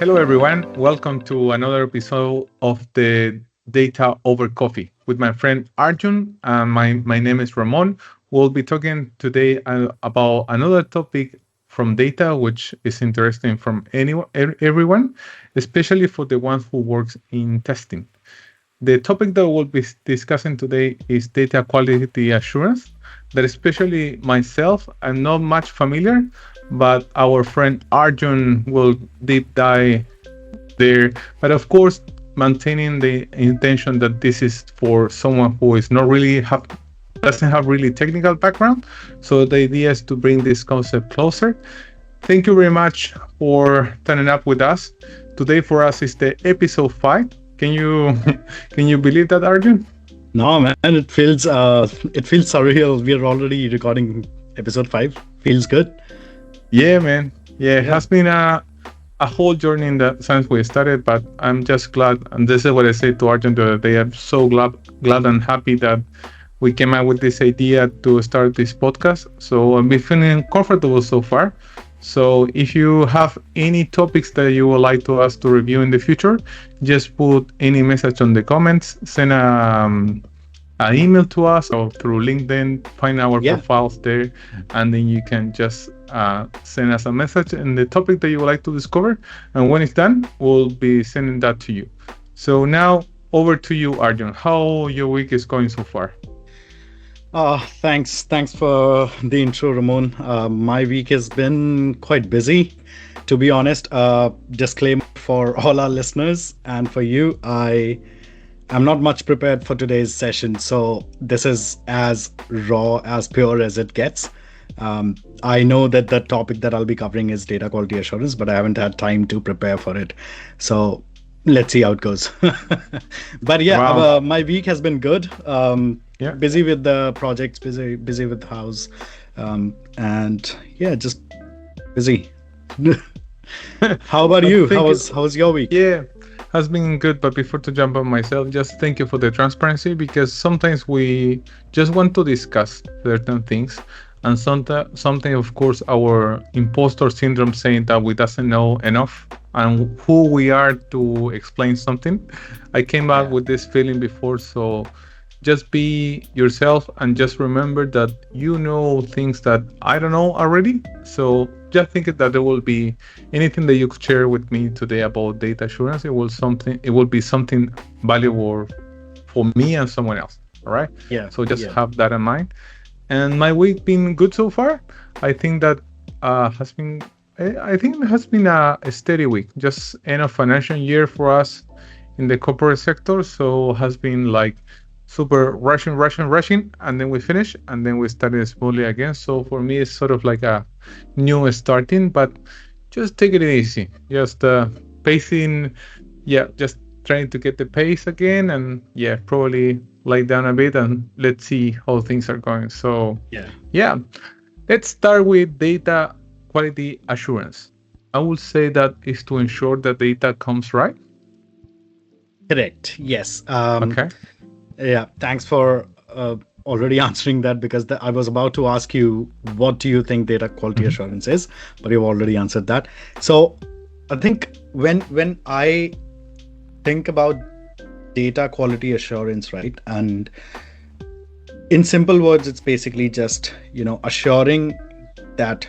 Hello, everyone. Welcome to another episode of the Data Over Coffee with my friend Arjun. My name is Ramon. We'll be talking today about another topic from data, which is interesting from everyone, especially for the ones who works in testing. The topic that we'll be discussing today is data quality assurance. That especially myself, I'm not much familiar, but our friend Arjun will deep dive there. But of course, maintaining the intention that this is for someone who is not really doesn't have really technical background. So the idea is to bring this concept closer. Thank you very much for turning up with us. Today for us is the Ep05. Can you can you believe that, Arjun? No, man, it feels surreal. We are already recording episode 5. Feels good. Yeah, man. Yeah, it Yeah. has been a whole journey in that since we started, but I'm just glad, and this is what I said to Arjun the other day. I'm so glad and happy that we came up with this idea to start this podcast. So I'm feeling comfortable so far. So if you have any topics that you would like to us to review in the future, just put any message on the comments, send an email to us or through LinkedIn, find our Yeah. profiles there, and then you can just send us a message and the topic that you would like to discover. And when it's done, we'll be sending that to you. So now over to you, Arjun. How your week is going so far? Thanks. Thanks for the intro, Ramon. My week has been quite busy, to be honest. Disclaimer for all our listeners and for you, I am not much prepared for today's session. So this is as raw, as pure as it gets. I know that the topic that I'll be covering is data quality assurance, but I haven't had time to prepare for it. So let's see how it goes. But yeah, Wow. my week has been good. Yeah. Busy with the projects, busy with the house, and yeah, just busy. How about you? Thank you. How's your week? Yeah, has been good. But before to jump on myself, just thank you for the transparency because sometimes we just want to discuss certain things, and something, of course, our imposter syndrome saying that we doesn't know enough and who we are to explain something. I came out Yeah. with this feeling before, so just be yourself and just remember that you know things that I don't know already. So just think that there will be anything that you could share with me today about data assurance. It will be something valuable for me and someone else. All right. Yeah, So just yeah. have that in mind. And my week been good so far. I think that has been. I think it has been a steady week. Just end of financial year for us in the corporate sector. So has been like super rushing, and then we finish, and then we started smoothly again. So for me, it's sort of like a new starting, but just take it easy. Just pacing, yeah, just trying to get the pace again, and yeah, probably lay down a bit, and let's see how things are going. So Yeah. yeah, let's start with data quality assurance. I would say that is to ensure that data comes right. Correct. Yes. Okay. Yeah. Thanks for already answering that because I was about to ask you what do you think data quality Mhm. assurance is, but you've already answered that. So I think when I think about data quality assurance, right, and in simple words, it's basically just assuring that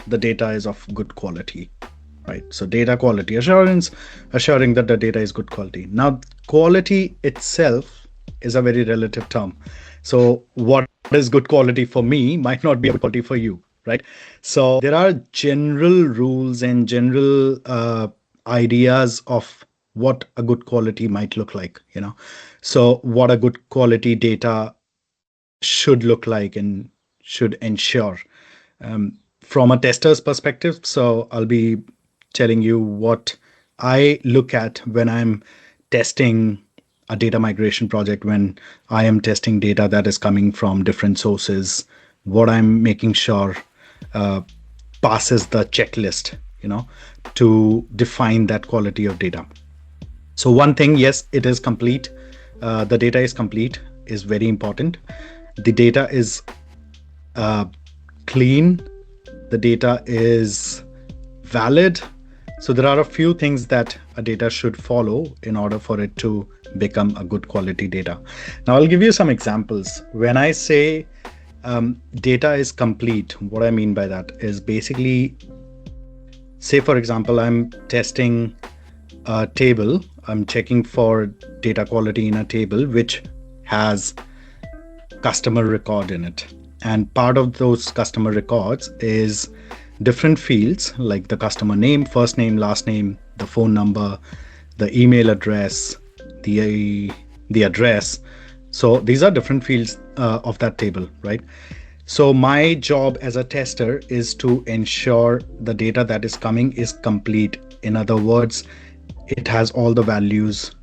the data is of good quality, right? So data quality assurance, assuring that the data is good quality. Now quality itself is a very relative term. So what is good quality for me might not be a good quality for you, right? So there are general rules and general ideas of what a good quality might look like. So what a good quality data should look like and should ensure from a tester's perspective. So I'll be telling you what I look at when I'm testing a data migration project, when I am testing data that is coming from different sources, what I'm making sure uh, passes the checklist, to define that quality of data. So one thing, yes, it is complete. The data is complete, is very important. The data is uh, clean. The data is valid. So there are a few things that a data should follow in order for it to become a good quality data. Now, I'll give you some examples. When I say data is complete, what I mean by that is basically, say, for example, I'm testing a table. I'm checking for data quality in a table which has customer record in it. And part of those customer records is different fields like the customer name, first name, last name, the phone number, the email address, the address. So these are different fields of that table, right? So my job as a tester is to ensure the data that is coming is complete. In other words, it has all the values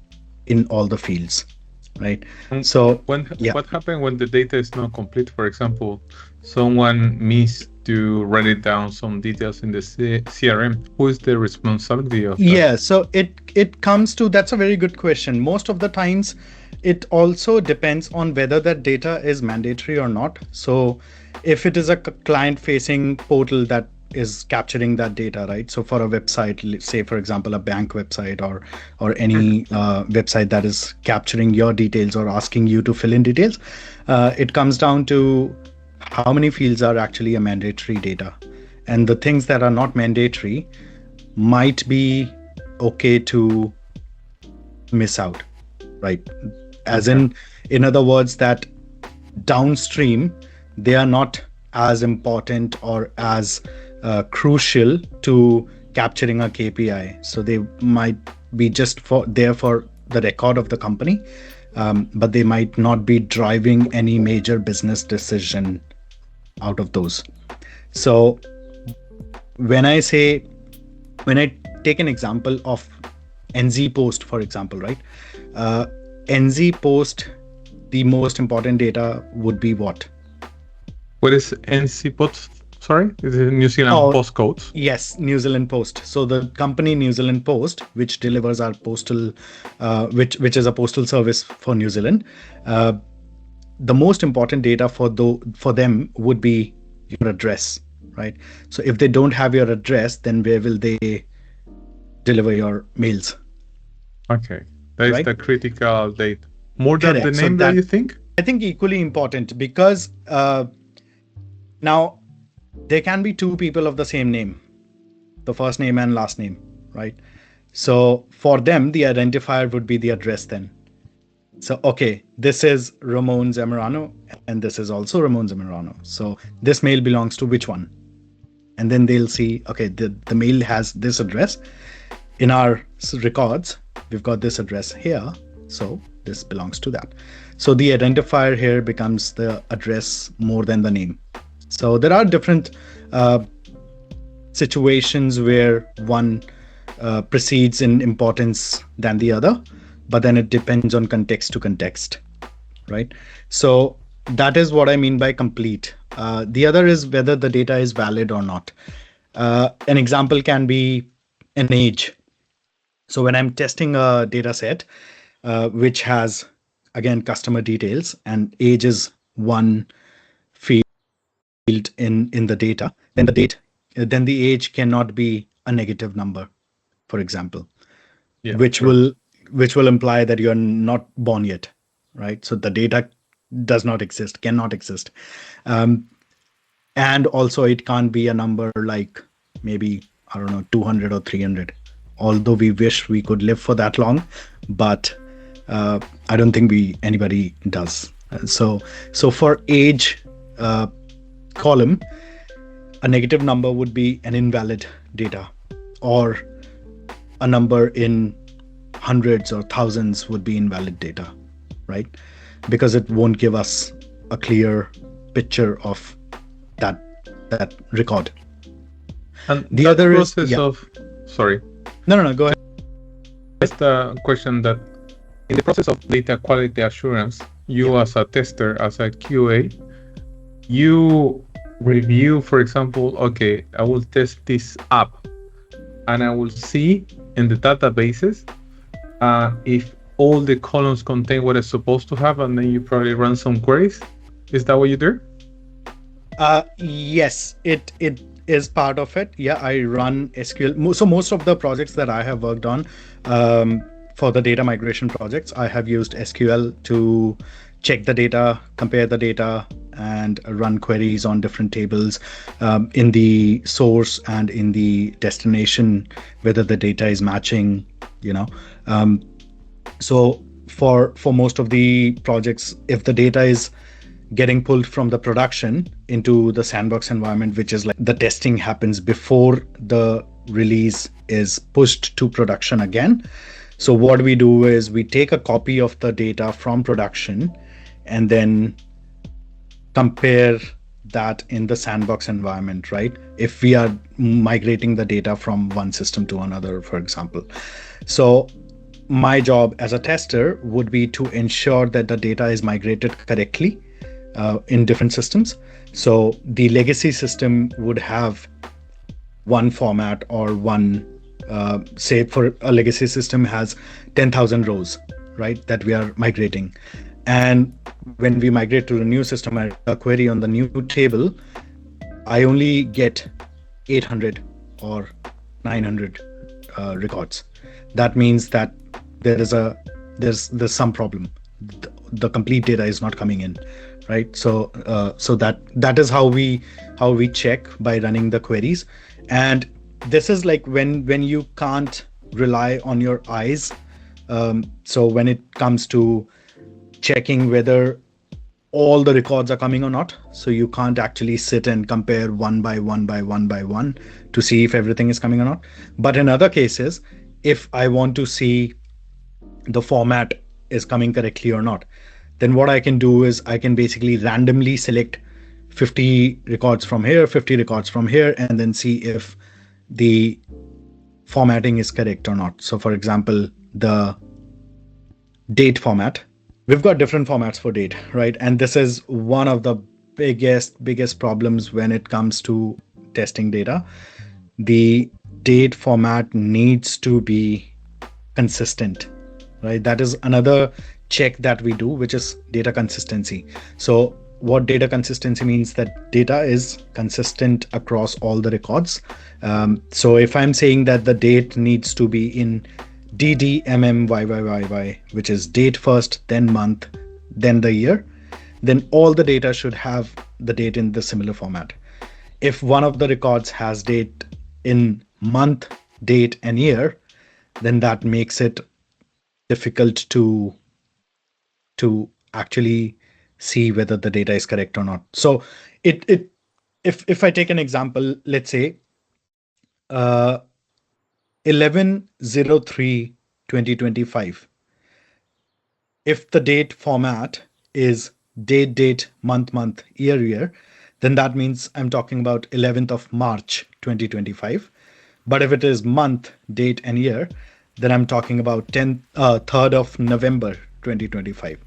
in all the fields, right? So what happened when the data is not complete? For example, someone missed to write it down some details in the CRM. Who is the responsibility of that? Yeah, so it comes to, that's a very good question. Most of the times it also depends on whether that data is mandatory or not. So if it is a client facing portal that is capturing that data, right? So for a website, say for example a bank website or any website that is capturing your details or asking you to fill in details, it comes down to how many fields are actually a mandatory data, and the things that are not mandatory might be okay to miss out, right? As in other words, that downstream they are not as important or as crucial to capturing a KPI. So they might be just there for the record of the company, but they might not be driving any major business decision out of those. So when I take an example of NZ post, for example, right? NZ post, the most important data would be what? What is NZ post? Sorry, is it New Zealand postcodes? Yes, New Zealand Post. So the company New Zealand Post, which delivers our postal, which is a postal service for New Zealand, the most important data for them would be your address, right? So if they don't have your address, then where will they deliver your mails? Okay, that is right? The critical date. More than Correct. the name, that you think? I think equally important, because now there can be two people of the same name, the first name and last name, right? So for them, the identifier would be the address then. So, okay, this is Ramon Zamorano and this is also Ramon Zamorano. So this mail belongs to which one? And then they'll see, okay, the mail has this address. In our records, we've got this address here. So this belongs to that. So the identifier here becomes the address more than the name. So there are different situations where one precedes in importance than the other, but then it depends on context to context, right? So that is what I mean by complete. The other is whether the data is valid or not. An example can be an age. So when I'm testing a data set, which has, again, customer details, and age is one field in the data, then the age cannot be a negative number, for example, which will imply that you're not born yet, right? So the data does not exist, cannot exist. And also it can't be a number like maybe, I don't know, 200 or 300, although we wish we could live for that long, but I don't think anybody does. So for age column, a negative number would be an invalid data, or a number in hundreds or thousands would be invalid data, right? Because it won't give us a clear picture of that record. And the other process of, sorry. No, go ahead. Just a question that in the process of data quality assurance, you as a tester, as a QA, you review, for example, okay, I will test this app and I will see in the databases if all the columns contain what it's supposed to have, and then you probably run some queries. Is that what you do? Yes, it is part of it. Yeah, I run SQL. So most of the projects that I have worked on, um, for the data migration projects, I have used SQL to check the data, compare the data, and run queries on different tables, in the source and in the destination, whether the data is matching. You know, um, so for most of the projects, if the data is getting pulled from the production into the sandbox environment, which is like the testing happens before the release is pushed to production again. So what we do is we take a copy of the data from production and then compare that in the sandbox environment, right? If we are migrating the data from one system to another, for example. So my job as a tester would be to ensure that the data is migrated correctly in different systems. So the legacy system would have one format or one, say for a legacy system has 10,000 rows, right, that we are migrating. And when we migrate to the new system, I a query on the new table, I only get 800 or 900 records. That means that there's some problem. The complete data is not coming in, right? So that is how we check by running the queries. And this is like when you can't rely on your eyes. So when it comes to checking whether all the records are coming or not, so you can't actually sit and compare one by one by one by one to see if everything is coming or not. But in other cases, if I want to see the format is coming correctly or not, then what I can do is I can basically randomly select 50 records from here, 50 records from here, and then see if the formatting is correct or not. So for example, the date format, we've got different formats for date, right? And this is one of the biggest problems when it comes to testing data. The date format needs to be consistent, right? That is another check that we do, which is data consistency. So what data consistency means, that data is consistent across all the records. So if I'm saying that the date needs to be in DDMMYYYY, which is date first, then month, then the year, then all the data should have the date in the similar format. If one of the records has date in month, date, and year, then that makes it difficult to actually see whether the data is correct or not. So if I take an example, let's say 11/03/2025, if the date format is date, month, year, then that means I'm talking about 11th of March 2025. But if it is month, date, and year, then I'm talking about 3rd of November 2025.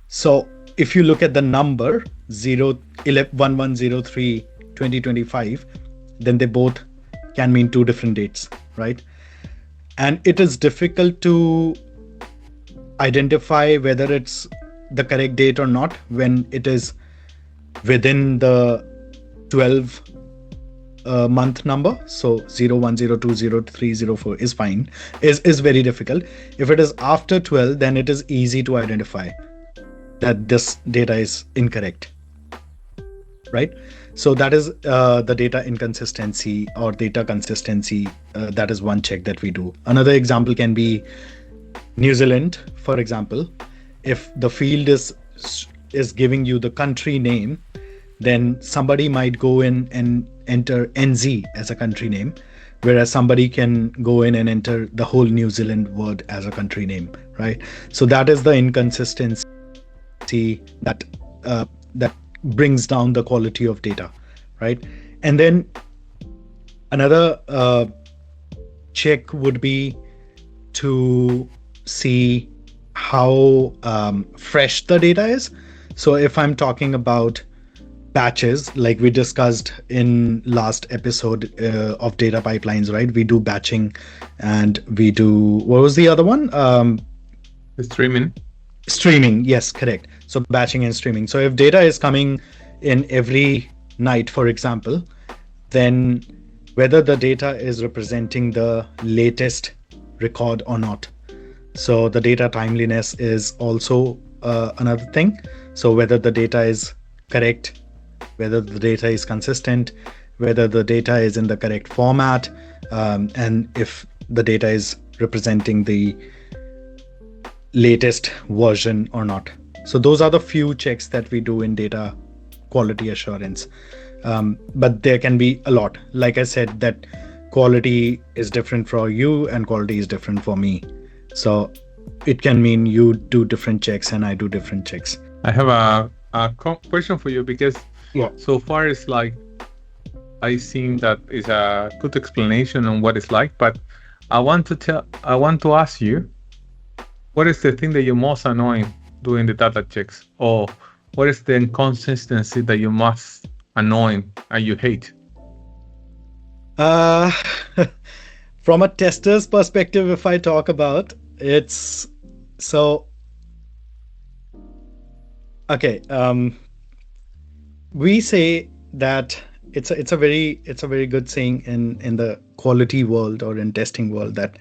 So if you look at the number 11/11/03/2025, then they both can mean two different dates, right? And it is difficult to identify whether it's the correct date or not when it is within the 12 month number. So 01/02/03/04 is fine, is very difficult. If it is after 12, then it is easy to identify that this data is incorrect, right? So that is the data inconsistency or data consistency. That is one check that we do. Another example can be New Zealand, for example. If the field is giving you the country name, then somebody might go in and enter NZ as a country name, whereas somebody can go in and enter the whole New Zealand word as a country name, right? So that is the inconsistency that that brings down the quality of data, right? And then another check would be to see how fresh the data is. So if I'm talking about batches, like we discussed in last episode of data pipelines, right? We do batching and we do, what was the other one? The streaming. Streaming, yes, correct. So batching and streaming. So if data is coming in every night, for example, then whether the data is representing the latest record or not. So the data timeliness is also another thing. So whether the data is correct, whether the data is consistent, whether the data is in the correct format, and if the data is representing the latest version or not. So those are the few checks that we do in data quality assurance. But there can be a lot. Like I said, that quality is different for you and quality is different for me. So it can mean you do different checks and I do different checks. I have a question for you because Yeah. so far it's like I think that is a good explanation on what it's like, but I want to ask you, what is the thing that you're most annoying doing the data checks, or what is the inconsistency that you most annoying and you hate? Uh, from a tester's perspective, if I talk about it's so okay. We say that it's a very good saying in the quality world or in testing world that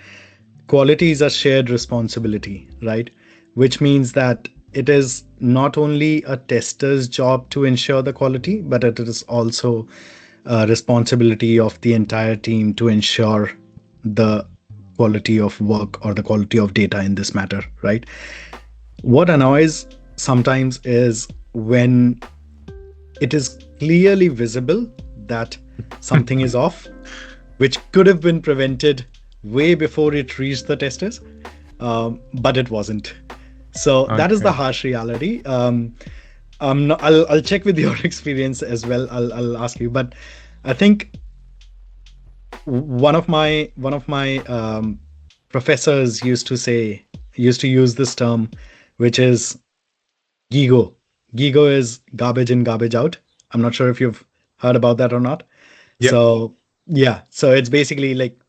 quality is a shared responsibility, right? Which means that it is not only a tester's job to ensure the quality, but it is also a responsibility of the entire team to ensure the quality of work or the quality of data in this matter, right? What annoys sometimes is when it is clearly visible that something is off, which could have been prevented way before it reached the testers, but it wasn't. So that is the Okay. harsh reality. I'll check with your experience as well. I'll ask you, but I think one of my professors used to use this term, which is GIGO. GIGO is garbage in, garbage out. I'm not sure if you've heard about that or not. Yep. So yeah, so it's basically like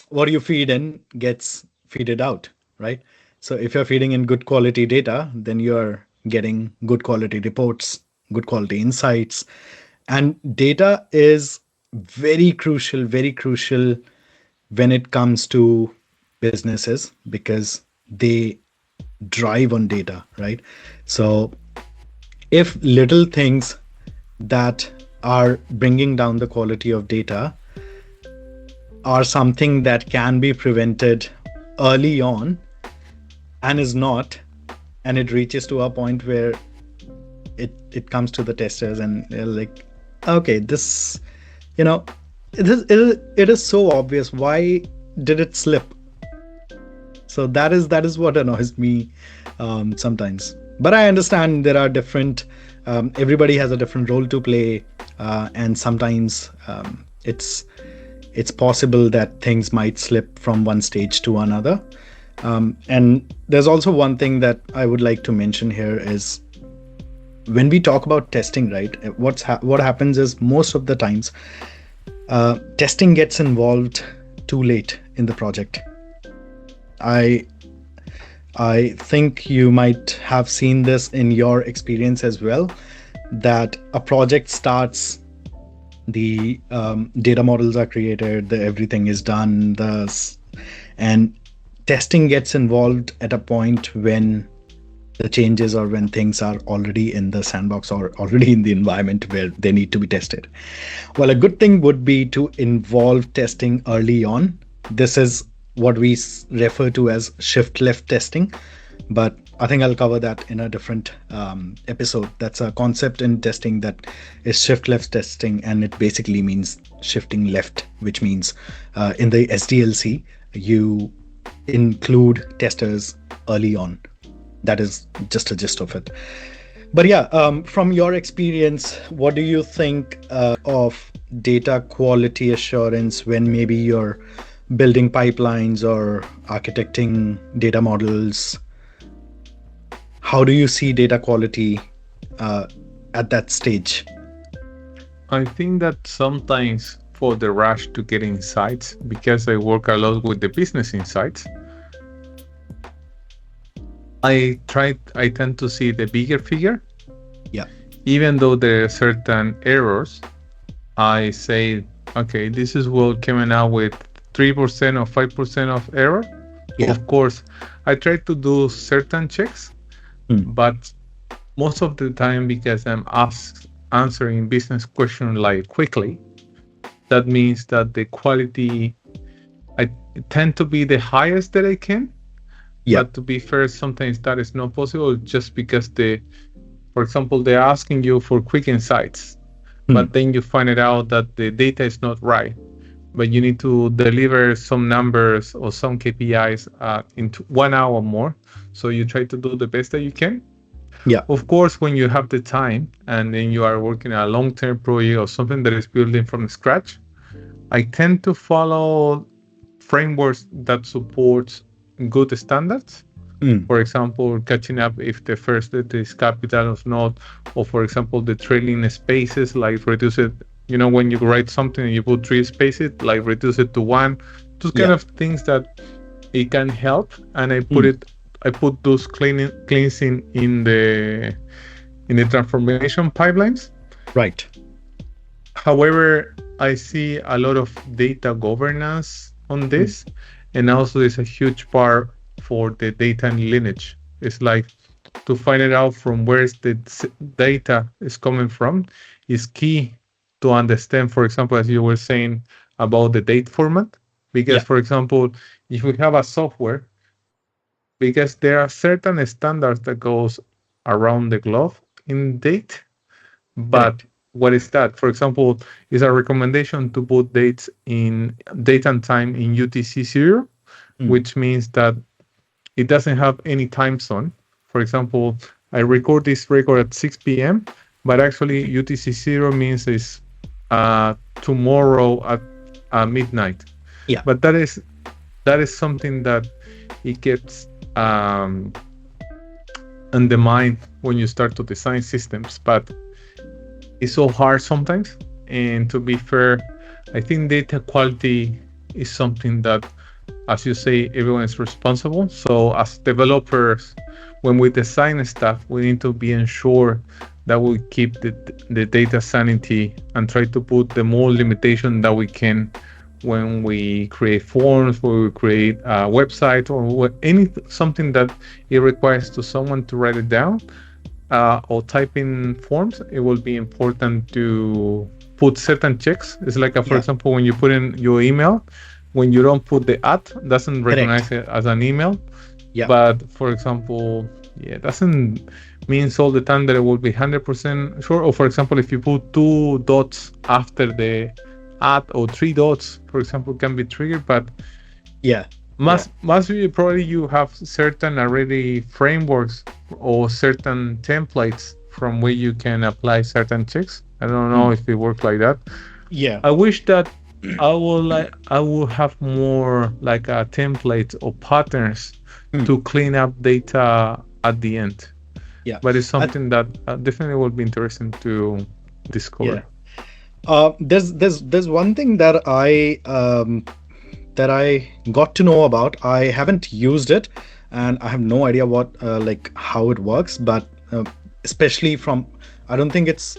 what you feed in gets feeded out, right? So if you're feeding in good quality data, then you're getting good quality reports, good quality insights. And data is very crucial when it comes to businesses because they drive on data, right? So if little things that are bringing down the quality of data are something that can be prevented early on and is not, and it reaches to a point where it comes to the testers and they're like, okay, this, you know, it is so obvious, why did it slip? So that is what annoys me sometimes. But I understand there are different. Everybody has a different role to play, and sometimes it's possible that things might slip from one stage to another. And there's also one thing that I would like to mention here is when we talk about testing, right? What happens is most of the times testing gets involved too late in the project. I I think you might have seen this in your experience as well, that a project starts, the data models are created, everything is done, and testing gets involved at a point when the changes or when things are already in the sandbox or already in the environment where they need to be tested. Well, a good thing would be to involve testing early on. This is what we refer to as shift left testing, but I think I'll cover that in a different episode. That's a concept in testing that is shift left testing, and it basically means shifting left, which means in the SDLC, you include testers early on. That is just a gist of it. But yeah, from your experience, what do you think of data quality assurance when maybe you're building pipelines or architecting data models? How do you see data quality at that stage? I think that sometimes for the rush to get insights, because I work a lot with the business insights, I tend to see the bigger figure. Yeah. Even though there are certain errors, I say Okay, this is what coming out with 3% or 5% of error. Yeah. Of course, I try to do certain checks, Mm. but most of the time, because I'm answering business question like quickly, that means that the quality I tend to be the highest that I can. Yeah. But to be fair, sometimes that is not possible just because for example, they're asking you for quick insights, Mm. but then you find it out that the data is not right. But you need to deliver some numbers or some KPIs in 1 hour more. So you try to do the best that you can. Yeah. Of course, when you have the time and then you are working on a long-term project or something that is building from scratch, I tend to follow frameworks that supports good standards. Mm. For example, catching up if the first letter is capital or not, or for example, the trailing spaces, like reduce it. When you write something and you put three spaces, like reduce it to one. Those kind Yeah. of things that it can help, and Mm. I put those cleansing in the transformation pipelines. Right. However, I see a lot of data governance on Mm. this, and also there's a huge part for the data lineage. It's like to find it out from where is the data is coming from is key to understand. For example, as you were saying about the date format, because Yeah. for example, if we have a software, because there are certain standards that goes around the globe in date, but Correct. what is that? For example, is a recommendation to put date and time in UTC 0, Mm. which means that it doesn't have any time zone. For example, I record this record at 6 p.m., but actually UTC 0 means it's tomorrow at midnight. Yeah. But that is something that it gets undermined when you start to design systems. But it's so hard sometimes. And to be fair, I think data quality is something that, as you say, everyone is responsible. So as developers, when we design stuff, we need to be ensure that we keep the data sanity and try to put the more limitation that we can when we create forms, when we create a website, or any something that it requires to someone to write it down or type in forms. It will be important to put certain checks. It's like, for Yeah. example, when you put in your email, when you don't put the at, doesn't Correct. recognize it as an email. Yeah. But for example, yeah, it doesn't means all the time that it will be 100% sure. Or for example, if you put two dots after the at or three dots, for example, can be triggered. But Yeah. Yeah. must be probably you have certain already frameworks or certain templates from where you can apply certain checks. I don't know Mm. if it works like that. Yeah. I wish that I will have more like a template or patterns Mm. to clean up data at the end. Yeah. But it's I, something that definitely will be interesting to yeah. discover. There's one thing that I got to know about. I haven't used it, and I have no idea what like how it works. But especially from, I don't think it's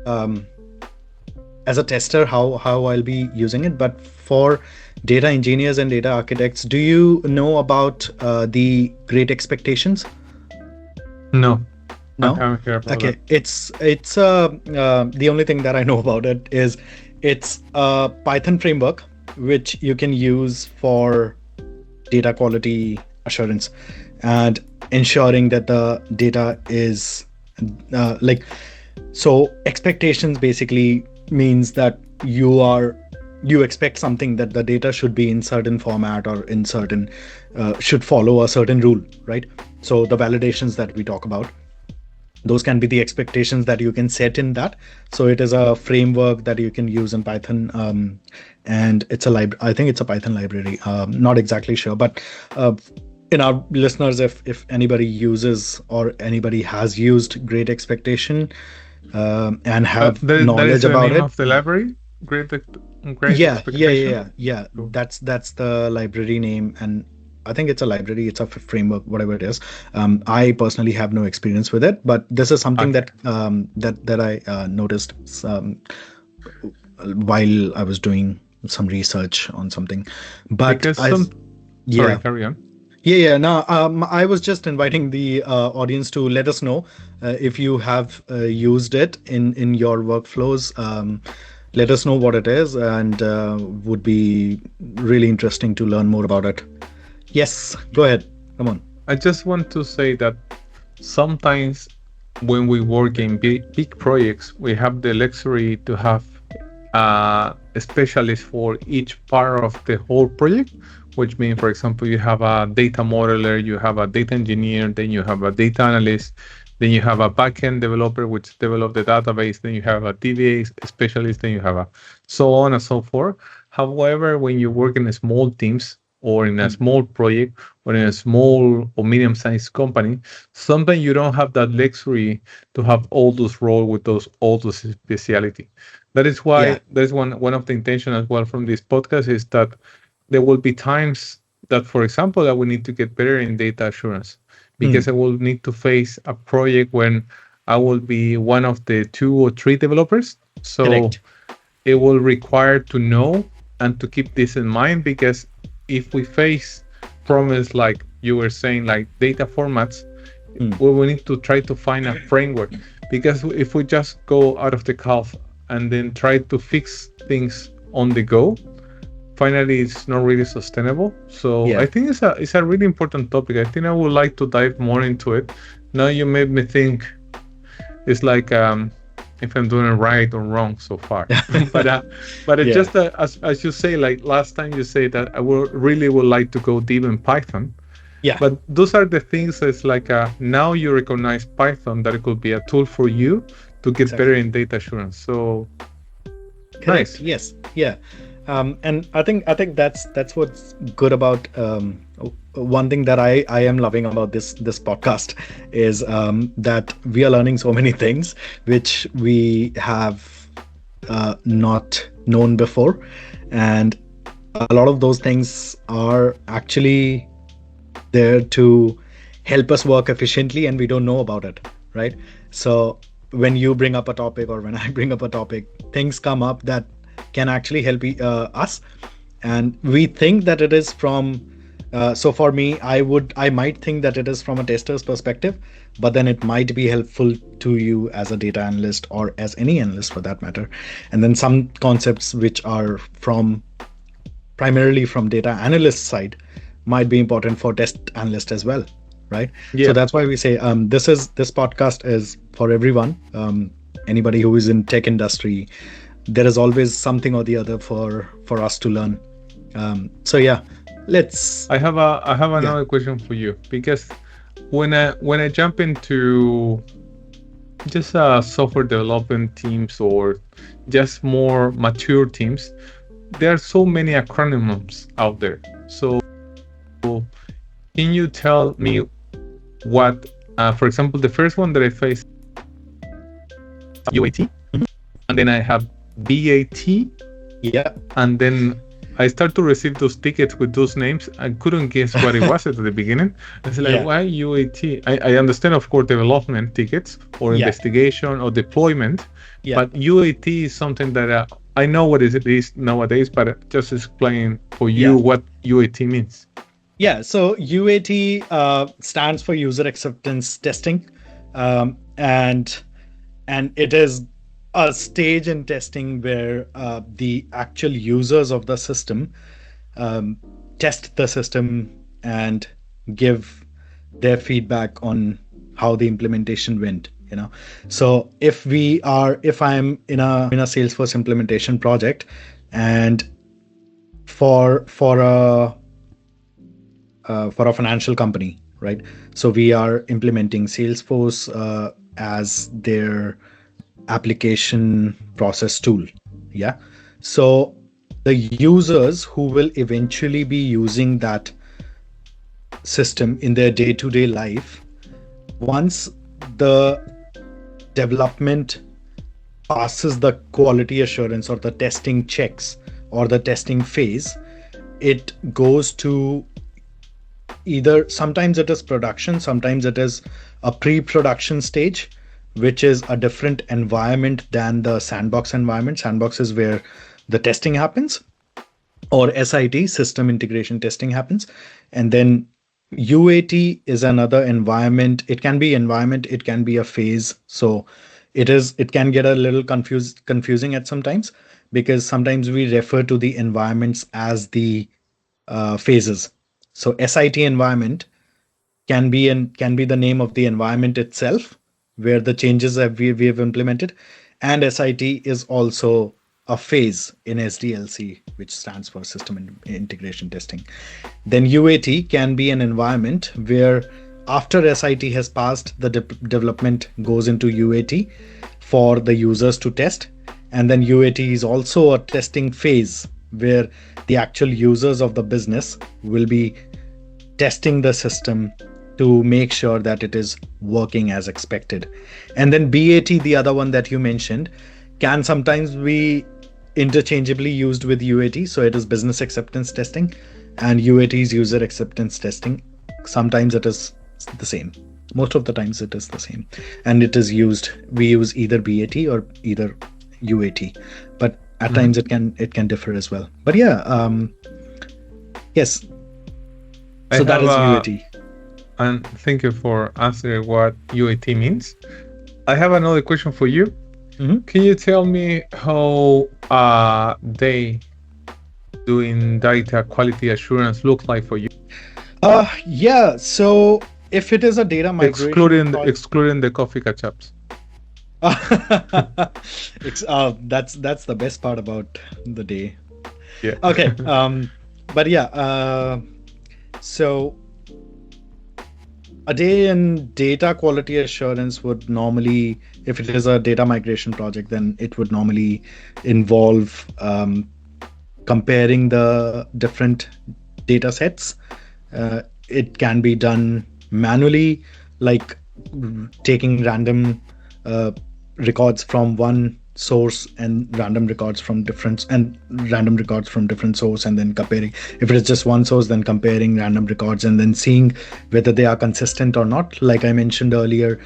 um, as a tester how I'll be using it. But for data engineers and data architects, do you know about the Great Expectations? No, I No? haven't heard about that. Okay. It's the only thing that I know about it is it's a Python framework which you can use for data quality assurance and ensuring that the data is like, so expectations basically means that you expect something, that the data should be in certain format or in certain should follow a certain rule, right? So the validations that we talk about, those can be the expectations that you can set in that. So it is a framework that you can use in Python, and it's a I think it's a Python library, not exactly sure, but in our listeners, if anybody uses or anybody has used Great Expectation and have That is knowledge the about name it. of the library. Great, great Yeah, yeah, yeah, expectation. yeah, yeah. Cool. That's the library name, and I think it's a library. It's a framework, whatever it is. I personally have no experience with it, but this is something Okay. that that I noticed while I was doing some research on something. But Because I, some, sorry, yeah, carry on. yeah. No, I was just inviting the audience to let us know if you have used it in your workflows. Let us know what it is, and would be really interesting to learn more about it. Yes, go ahead. Come on. I just want to say that sometimes when we work in big projects, we have the luxury to have a specialist for each part of the whole project, which means, for example, you have a data modeler, you have a data engineer, then you have a data analyst, then you have a backend developer which develop the database, then you have a DBA specialist, then you have a so on and so forth. However, when you work in small teams or in a Hmm. small project or in a small or medium-sized company, sometimes you don't have that luxury to have all those roles with all those speciality. That is Yeah. why that is one of the intention as well from this podcast is that there will be times that, for example, I will need to get better in data assurance because Hmm. I will need to face a project when I will be one of the 2 or 3 developers. So Correct. it will require to know and to keep this in mind because if we face problems like you were saying, like data formats, Hmm. we will need to try to find a framework because if we just go out of the cuff and then try to fix things on the go, finally it's not really sustainable. So I Yeah. think it's a really important topic. I think I would like to dive more into it. Now you made me think it's like if I'm doing it right or wrong so far. but uh, but it's Yeah. just as you say, like last time you say that I would like to go deep in Python. Yeah. But those are the things that's like now you recognize Python that it could be a tool for you to get better Exactly. in data assurance. So Correct. nice. Yes. Yeah. And I think that's what's good about one thing that I am loving about this podcast is that we are learning so many things which we have not known before, and a lot of those things are actually there to help us work efficiently, and we don't know about it, right? So when you bring up a topic or when I bring up a topic, things come up that can actually help us, and we think that it is from so for me, I might think that it is from a tester's perspective, but then it might be helpful to you as a data analyst or as any analyst for that matter. And then some concepts which are from primarily from data analyst side might be important for test analyst as well, right? So Yeah. that's why we say this podcast is for everyone, anybody who is in tech industry. There is always something or the other for us to learn. So yeah, let's I have yeah. another question for you because when I jump into just software development teams or just more mature teams, there are so many acronyms out there. So can you tell me what, for example, the first one that I faced UAT, and then I have BAT, Yeah. and then I start to receive those tickets with those names. I couldn't guess what it was at the beginning. I was like, Yeah. why UAT? I understand, of course, development tickets or Yeah. investigation or deployment, Yeah. but UAT is something that I know what it is nowadays, but just explain for you Yeah. what UAT means. Yeah, so UAT stands for user acceptance testing, and it is a stage in testing where the actual users of the system um, test the system and give their feedback on how the implementation went. So if I'm in a Salesforce implementation project, and for a financial company, right? So we are implementing Salesforce as their application process tool. Yeah. So the users who will eventually be using that system in their day-to-day life, once the development passes the quality assurance or the testing checks or the testing phase, it goes to either sometimes it is production, sometimes it is a pre-production stage which is a different environment than the sandbox environment. Sandbox is where the testing happens, or SIT, system integration testing, happens. And then UAT is another environment. It can be environment, it can be a phase. So it can get a little confusing at sometimes, because sometimes we refer to the environments as the phases. So SIT environment can be the name of the environment itself, where the changes that we have implemented. And SIT is also a phase in SDLC, which stands for system integration testing. Then UAT can be an environment where after SIT has passed, the development goes into UAT for the users to test. And then UAT is also a testing phase where the actual users of the business will be testing the system to make sure that it is working as expected. And then BAT, the other one that you mentioned, can sometimes be interchangeably used with UAT. So it is business acceptance testing, and UAT is user acceptance testing. Sometimes it is the same. Most of the times it is the same. And it is used, we use either BAT or either UAT. But at Mhm. times it can differ as well. But yeah, yes. I So that have is a, UAT. and thank you for answering what UAT means. I have another question for you. Mhm. Can you tell me how they doing data quality assurance looks like for you, Yeah. So if it is a data migration project, excluding the coffee catch-ups? that's the best part about the day. Yeah. Okay. But yeah. So a day in data quality assurance would normally, if it is a data migration project, then it would normally involve comparing the different data sets. It can be done manually, like taking random uh, records from one source and random records from different source, and then comparing. If it is just one source, then comparing random records and then seeing whether they are consistent or not. Like I mentioned earlier,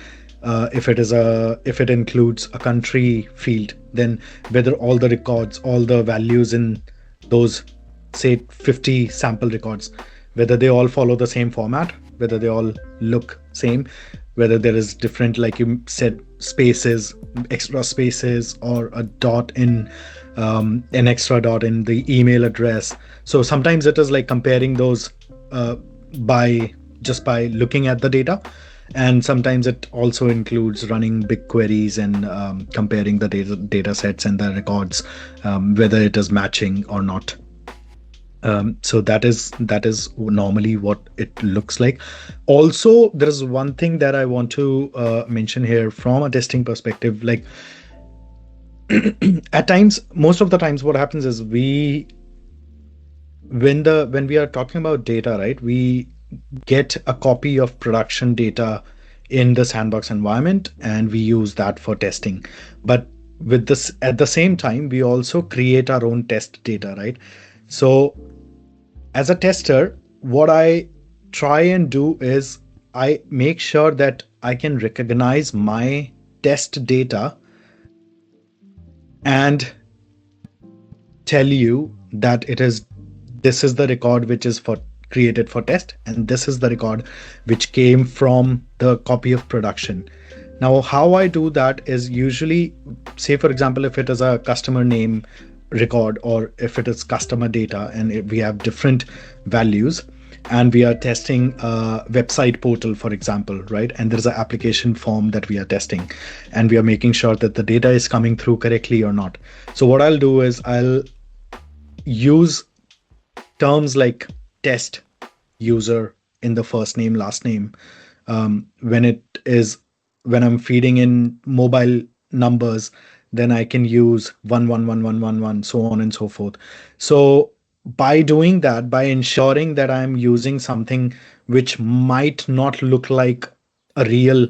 if it includes a country field, then whether all the values in those, say, 50 sample records, whether they all follow the same format, whether they all look same, whether there is different, like you said, spaces, extra spaces, or a dot in an extra dot in the email address. So sometimes it is like comparing those uh, by just by looking at the data. And sometimes it also includes running big queries and comparing the data sets and the records, whether it is matching or not. So that is normally what it looks like. Also, there is one thing that I want to mention here from a testing perspective. Like at times, most of the times, what happens is when we are talking about data, right? We get a copy of production data in the sandbox environment, and we use that for testing. But with this, at the same time, we also create our own test data, right? So as a tester, what I try and do is I make sure that I can recognize my test data and tell you that it is this is the record which is for created for test, and this is the record which came from the copy of production. Now how I do that is usually, say for example, if it is a customer name record, or if it is customer data and if we have different values, and we are testing a website portal, for example, right? And there's an application form that we are testing, and we are making sure that the data is coming through correctly or not. So what I'll do is I'll use terms like test user in the first name, last name. When it is when I'm feeding in mobile numbers, then I can use 111111, so on and so forth. So by doing that, by ensuring that I'm using something which might not look like a real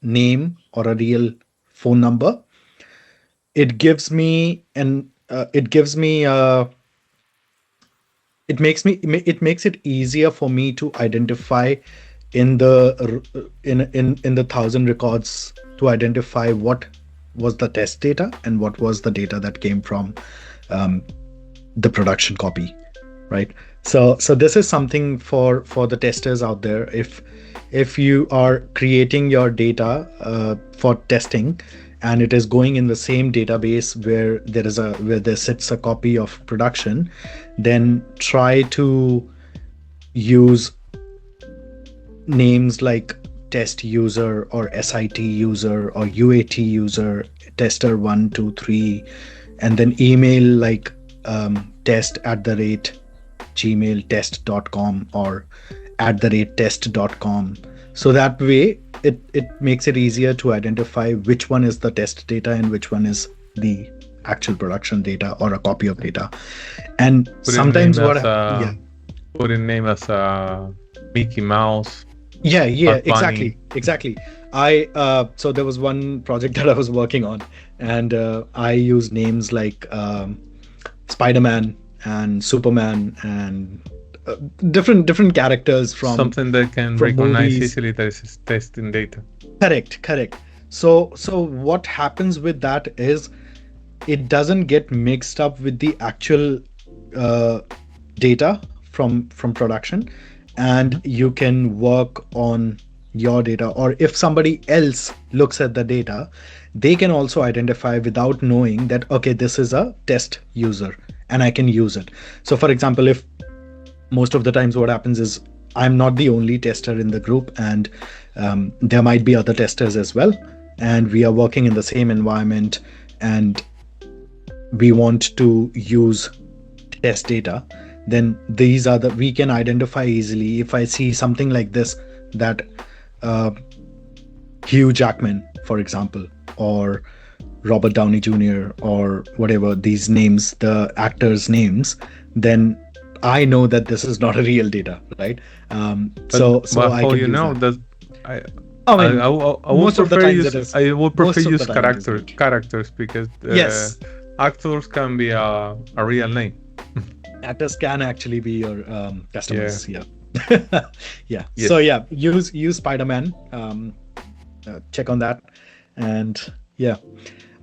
name or a real phone number, it gives me an it gives me it makes it easier for me to identify in the thousand records to identify what was the test data and what was the data that came from um, the production copy, right? So this is something for the testers out there. If you are creating your data for testing, and it is going in the same database where there sits a copy of production, then try to use names like test user or SIT user or UAT user, tester 123, and then email like test at the rate gmail.test.com or at the rate test.com. So that way it makes it easier to identify which one is the test data and which one is the actual production data or a copy of data. And Put in name sometimes as yeah. put in name as Mickey Mouse, Yeah, Bad Bunny. exactly. I so there was one project that I was working on, and I used names like Spider-Man and Superman and different characters Something that can from recognize movies. easily that is testing data. Correct. So what happens with that is it doesn't get mixed up with the actual uh, data from production, and you can work on your data. Or if somebody else looks at the data, they can also identify without knowing that, okay, this is a test user and I can use it. So for example, if most of the times what happens is I'm not the only tester in the group, and there might be other testers as well, and we are working in the same environment, and we want to use test data, then these are the we can identify easily. If I see something like this, that uh, Hugh Jackman, for example, or Robert Downey Jr., or whatever these names, the actors' names, then I know that this is not a real data, right? So I How can you use know that. that I I mean, I would most of the prefer times it use is. I would prefer Most of the use time it is not. characters because Yes, actors can be a real name. actors can actually be your Yeah. customers. Yeah, yeah. So Yes. yeah, use Spider-Man. Check on that, and yeah.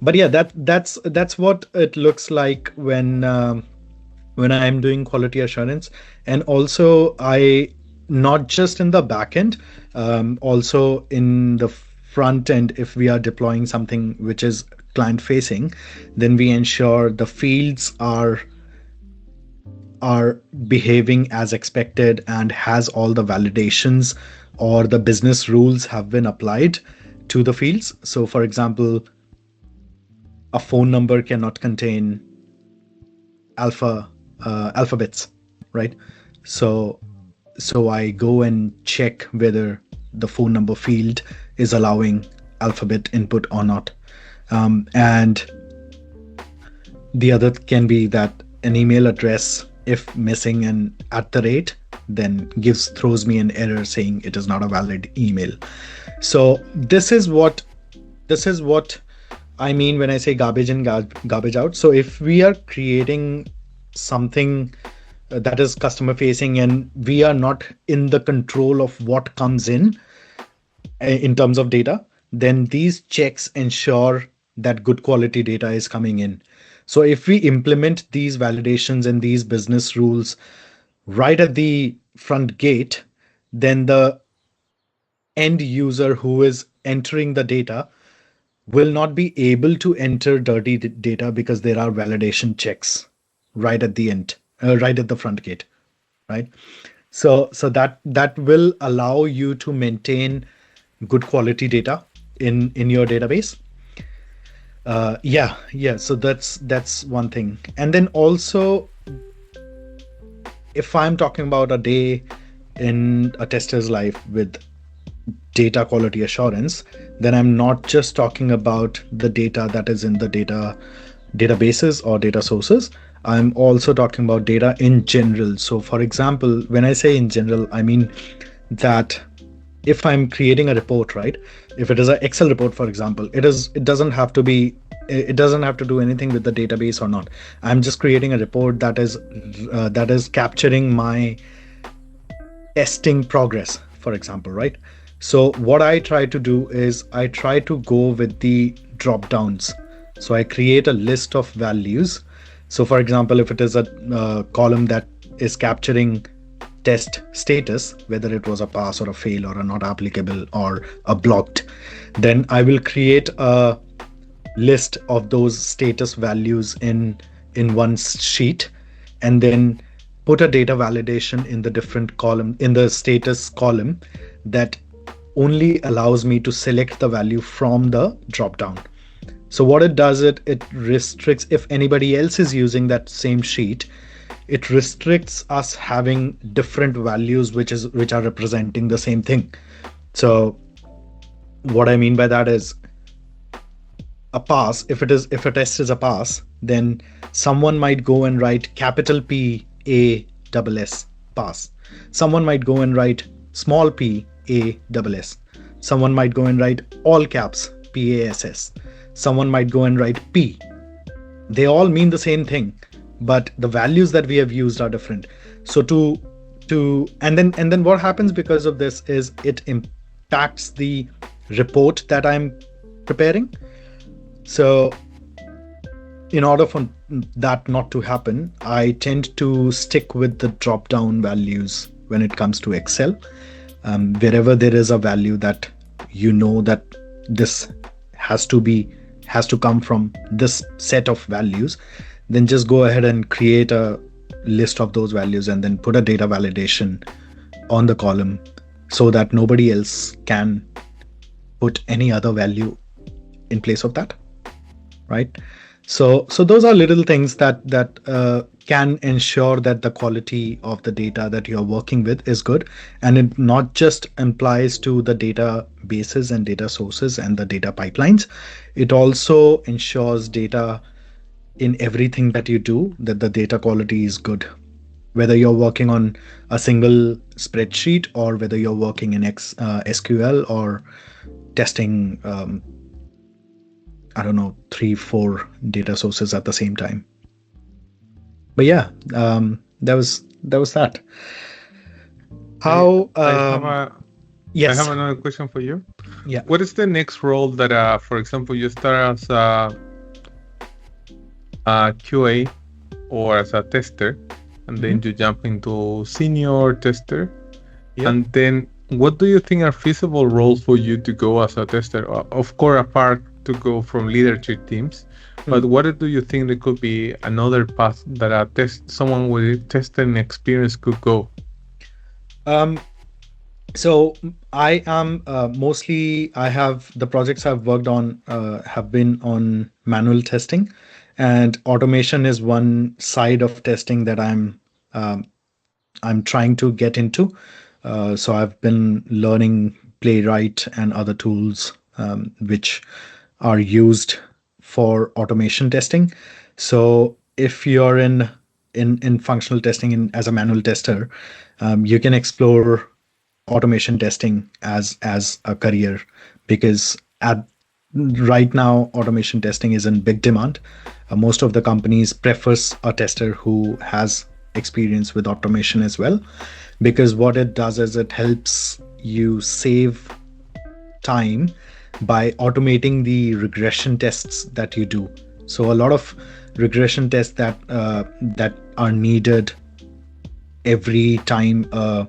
But yeah, that's what it looks like when I'm doing quality assurance. And also, I not just in the back end, also in the front end. If we are deploying something which is client facing, then we ensure the fields are behaving as expected and has all the validations or the business rules have been applied to the fields. So for example, a phone number cannot contain alphabets, right? So so I go and check whether the phone number field is allowing alphabet input or not. And the other can be that an email address, if missing an at the rate, then gives throws me an error saying it is not a valid email. So this is what I mean when I say garbage in, garbage out. So if we are creating something that is customer facing, and we are not in the control of what comes in terms of data, then these checks ensure that good quality data is coming in. So if we implement these validations and these business rules right at the front gate, then the end user who is entering the data will not be able to enter dirty data because there are validation checks right at the end, right at the front gate, right? So that will allow you to maintain good quality data in your database. Yeah. So that's one thing. And then also, if I'm talking about a day in a tester's life with data quality assurance, then I'm not just talking about the data that is in the databases or data sources. I'm also talking about data in general. So for example, when I say in general, I mean that if I'm creating a report, right? If it is an Excel report, for example, it doesn't have to do anything with the database or not. I'm just creating a report that is capturing my testing progress, for example, right? So what I try to do is I try to go with the drop downs. So I create a list of values. So for example, if it is a column that is capturing test status, whether it was a pass or a fail or a not applicable or a blocked, then I will create a list of those status values in one sheet, and then put a data validation in the different column, in the status column, that only allows me to select the value from the drop down. So what it does, it restricts, if anybody else is using that same sheet, it restricts us having different values which are representing the same thing. So what I mean by that is, a pass, if a test is a pass, then someone might go and write capital P A double S pass. Someone might go and write small p A double S. Someone might go and write all caps PASS. Someone might go and write P. They all mean the same thing, but the values that we have used are different. So to and then what happens because of this is it impacts the report that I'm preparing. So in order for that not to happen, I tend to stick with the drop down values when it comes to Excel. Wherever there is a value that that this has to come from this set of values, then just go ahead and create a list of those values and then put a data validation on the column so that nobody else can put any other value in place of that, right? So those are little things that can ensure that the quality of the data that you're working with is good, and it not just applies to the databases and data sources and the data pipelines. It also ensures data in everything that you do, that the data quality is good, whether you're working on a single spreadsheet or whether you're working in SQL or testing I don't know, 3 4 data sources at the same time. But yeah, that. Okay, How I have yes. another question for you. Yeah. What is the next role that, for example, you start as a QA or as a tester, and then you jump into senior tester, Yep. and then what do you think are feasible roles for you to go as a tester? Of course, apart to go from leadership teams, but what do you think there could be another path that someone with testing experience could go? So I am mostly, I have the projects I've worked on have been on manual testing, and automation is one side of testing that I'm trying to get into. So I've been learning Playwright and other tools which are used for automation testing. So if you're in functional testing as a manual tester, you can explore automation testing as a career, because at right now automation testing is in big demand. Most of the companies prefers a tester who has experience with automation as well, because what it does is it helps you save time by automating the regression tests that you do. So a lot of regression tests that are needed every time a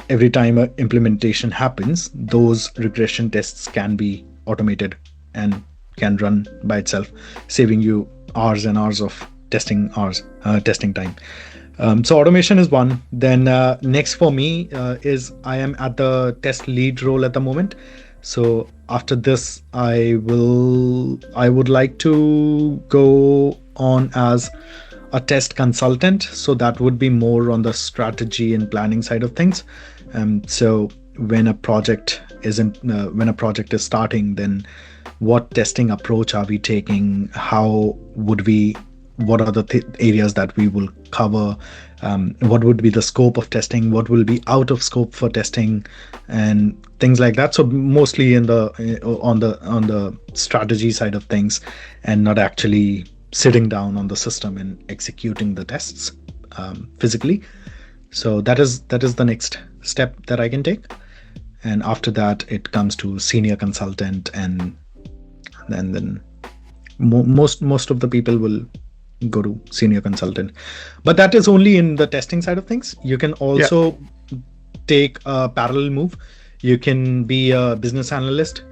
implementation happens, those regression tests can be automated and can run by itself, saving you hours and hours of testing time. So automation is one. Then next for me is I am at the test lead role at the moment. So after this, I would like to go on as a test consultant. So that would be more on the strategy and planning side of things. So when a project is starting, then what testing approach are we taking? What are the areas that we will cover? What would be the scope of testing? What will be out of scope for testing, and things like that. So mostly on the strategy side of things, and not actually sitting down on the system and executing the tests physically. So that is the next step that I can take. and after that it comes to senior consultant, and then most of the people will go to senior consultant. But that is only in the testing side of things. You can Yeah. also take a parallel move. You can be a business analyst.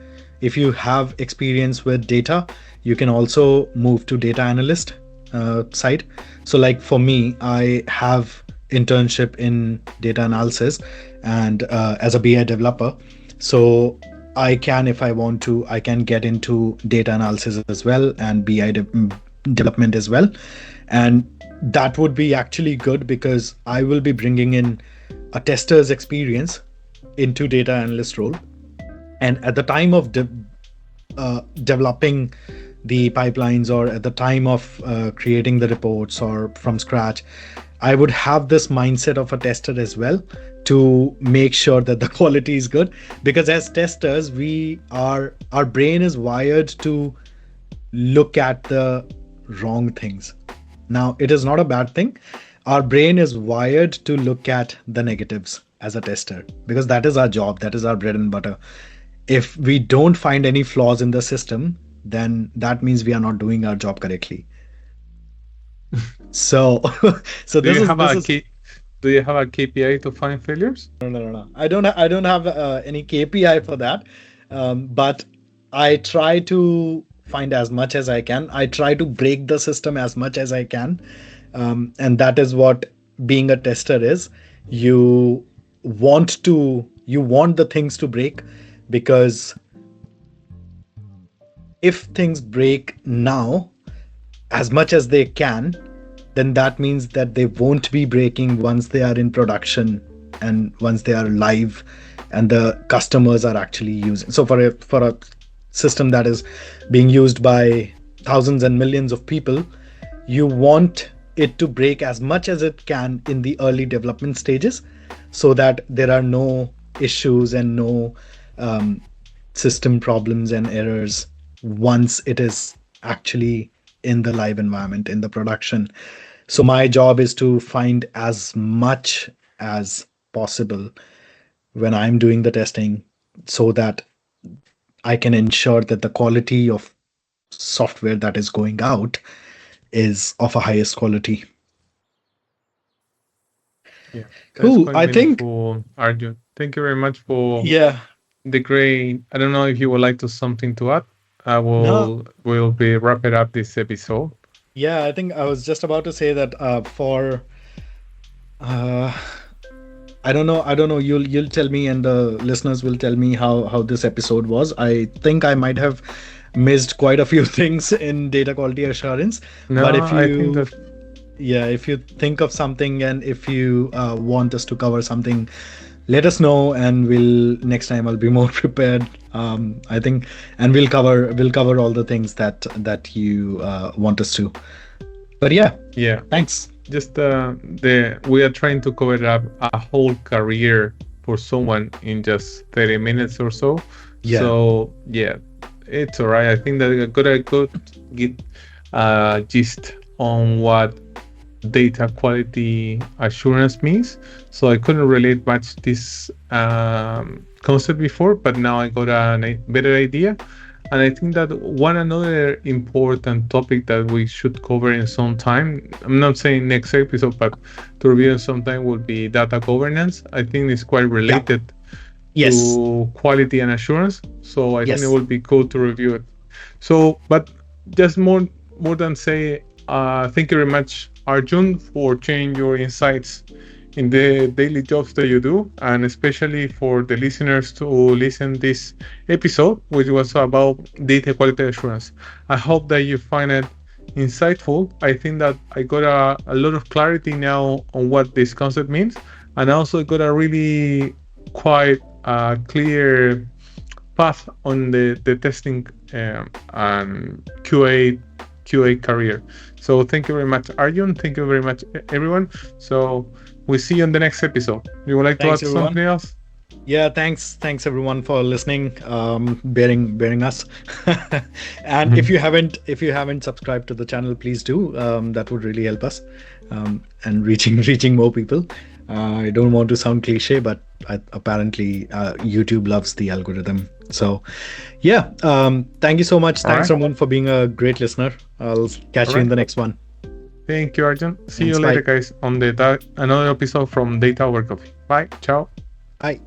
If you have experience with data, you can also move to data analyst side. So like for me, I have internship in data analysis and as a BI developer. So I can, if I want to, I can get into data analysis as well and development as well. And that would be actually good because I will be bringing in a tester's experience into data analyst role. And at the time of developing the pipelines, or at the time of creating the reports or from scratch, I would have this mindset of a tester as well, to make sure that the quality is good. Because as testers, our brain is wired to look at the wrong things. Now, it is not a bad thing. Our brain is wired to look at the negatives as a tester, because that is our job, that is our bread and butter. If we don't find any flaws in the system, then that means we are not doing our job correctly. So so Do you have this a is key? Do you have a KPI to find failures? no. I don't have any KPI for that. But I try to find as much as I can. I try to break the system as much as I can. And that is what being a tester is. You you want the things to break, because if things break now as much as they can, then that means that they won't be breaking once they are in production and once they are live and the customers are actually using. So for a system that is being used by thousands and millions of people, you want it to break as much as it can in the early development stages, so that there are no issues and no um, system problems and errors once it is actually in the live environment, in the production. So my job is to find as much as possible when I'm doing the testing, so that I can ensure that the quality of software that is going out is of a highest quality. Yeah, that's Cool. quite I think, meaningful, Arjun. Thank you very much for yeah. the great. I don't know if you would like to something to add. I No, will be wrapping up this episode. yeah, I think I was just about to say that for uh, I don't know. You'll tell me, and the listeners will tell me how this episode was. I think I might have missed quite a few things in data quality assurance. But No, I think that if you think of something, and if you want us to cover something, let us know, and we'll next time I'll be more prepared. I think, and we'll cover all the things that you want us to. But yeah, yeah. thanks. Just the we are trying to cover up a whole career for someone in just 30 minutes or so. Yeah. So yeah, it's all right. I think that I got a good get gist on what data quality assurance means. So I couldn't relate much this concept before, but now I got a better idea. And I think that one another important topic that we should cover in some time, I'm not saying next episode, but to review in some time, would be data governance. I think it's quite Yeah. related Yes. to quality and assurance. So I think it Yes. would be cool to review it. So, but just more than say, thank you very much, Arjun, for sharing your insights in the daily jobs that you do, and especially for the listeners to listen this episode, which was about data quality assurance. I hope that you find it insightful. I think that I got a lot of clarity now on what this concept means, and I also got a really quite clear path on the testing and QA career. So thank you very much, Arjun. Thank you very much, everyone. So we'll see you in the next episode. You would like to Thanks, add everyone. something else? Yeah, thanks everyone for listening, bearing us. And Mhm. if you haven't subscribed to the channel, please do. That would really help us, and reaching reaching more people. I don't want to sound cliche, but apparently YouTube loves the algorithm. So, yeah. Thank you so much. All Thanks, right. Ramon, for being a great listener. I'll All catch you in right. the next one. Thank you, Arjun. See you Thanks. later, Bye. guys, on the another episode from Data Over Coffee. Bye. Ciao. Bye.